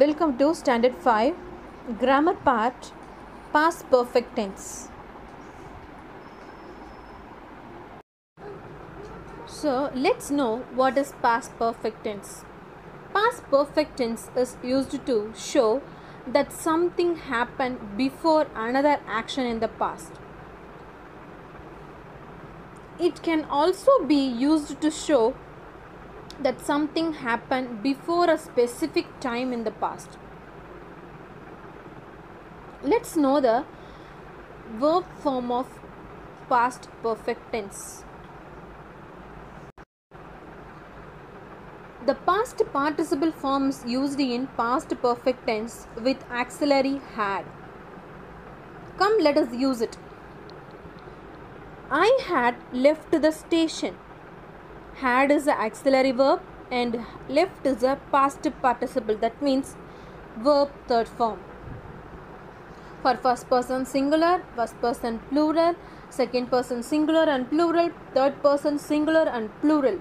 Welcome to Standard 5 Grammar Part Past Perfect Tense. So let's know what is past perfect tense. Past perfect tense is used to show that something happened before another action in the past. It can also be used to show that something happened before a specific time in the past. Let's know the verb form of past perfect tense. The past participle form is used in past perfect tense with auxiliary had. Come, let us use it. I had left the station. Had is the auxiliary verb and left is a past participle, that means verb third form. For first person singular, first person plural, second person singular and plural, third person singular and plural.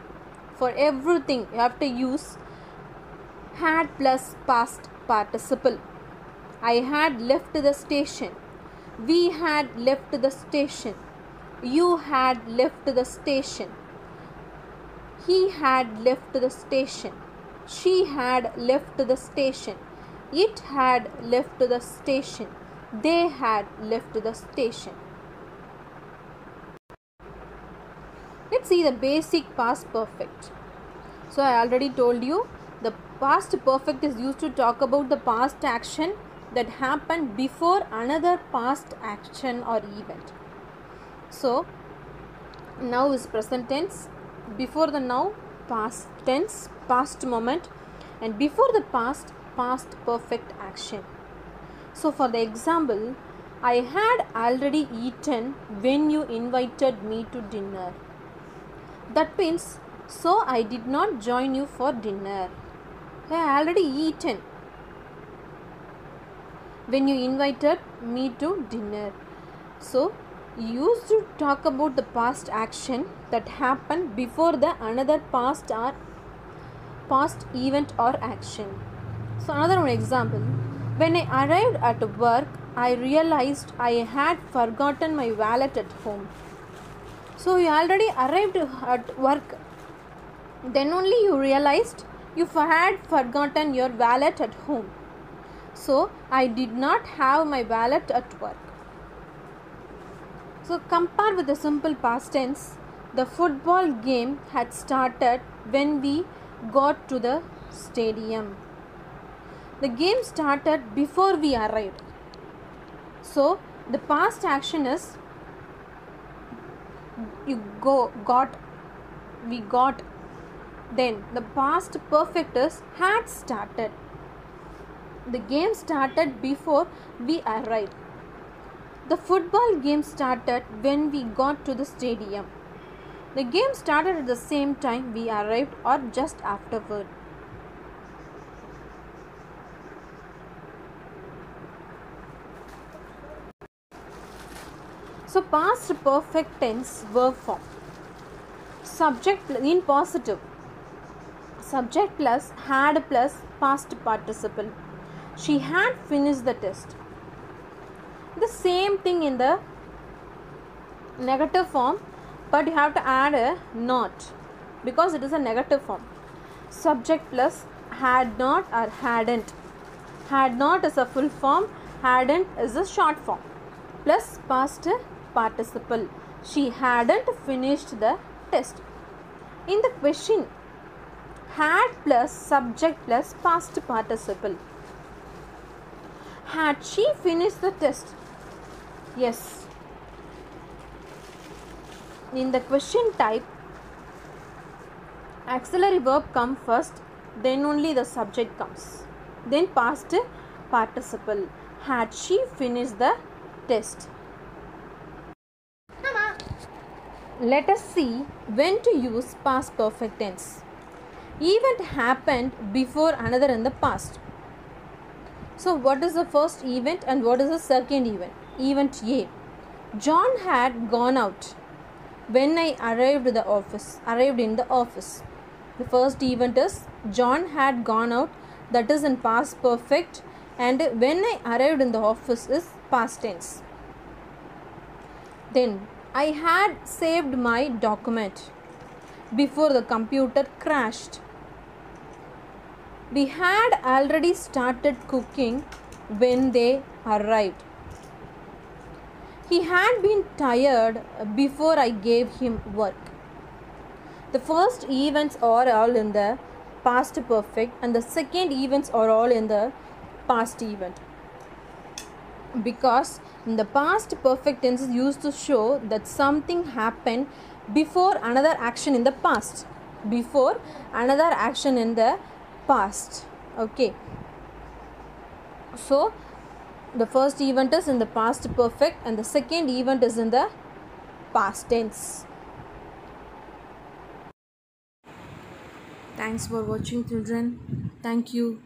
For everything you have to use had plus past participle. I had left the station. We had left the station. You had left the station. He had left the station. She had left the station. It had left the station. They had left the station. Let's see the basic past perfect. So I already told you the past perfect is used to talk about the past action that happened before another past action or event. So now is present tense. Before the now, past tense, past moment, and before the past perfect action. So for the example, I had already eaten when you invited me to dinner. That means, so I did not join you for dinner. I already eaten when you invited me to dinner. So used to talk about the past action that happened before the another past event or action. So another one example, when I arrived at work, I realized I had forgotten my wallet at home. So you already arrived at work, then only you realized you had forgotten your wallet at home. So I did not have my wallet at work. So compare with the simple past tense. The football game had started when we got to the stadium. The game started before we arrived. So the past action is we got. Then the past perfect is had started. The game started before we arrived. The football game started when we got to the stadium. The game started at the same time we arrived or just afterward. So past perfect tense verb form. Subject in positive. Subject plus had plus past participle. She had finished the test. The same thing in the negative form, but you have to add a not because it is a negative form. Subject plus had not or hadn't. Had not is a full form, hadn't is a short form, plus past participle. She hadn't finished the test. In the question, had plus subject plus past participle. Had she finished the test? Yes. In the question type, auxiliary verb comes first, then only the subject comes. Then past participle. Had she finished the test? Let us see when to use past perfect tense. Event happened before another in the past. So what is the first event and what is the second event? Event A. John had gone out when I arrived in the office. The first event is John had gone out that is in past perfect, and when I arrived in the office is past tense. Then I had saved my document before the computer crashed. We had already started cooking when they arrived. He had been tired before I gave him work. The first events are all in the past perfect and the second events are all in the past event, because in the past perfect tense is used to show that something happened before another action in the past, before another action in the past. Okay, so the first event is in the past perfect and the second event is in the past tense. Thanks for watching, children. Thank you.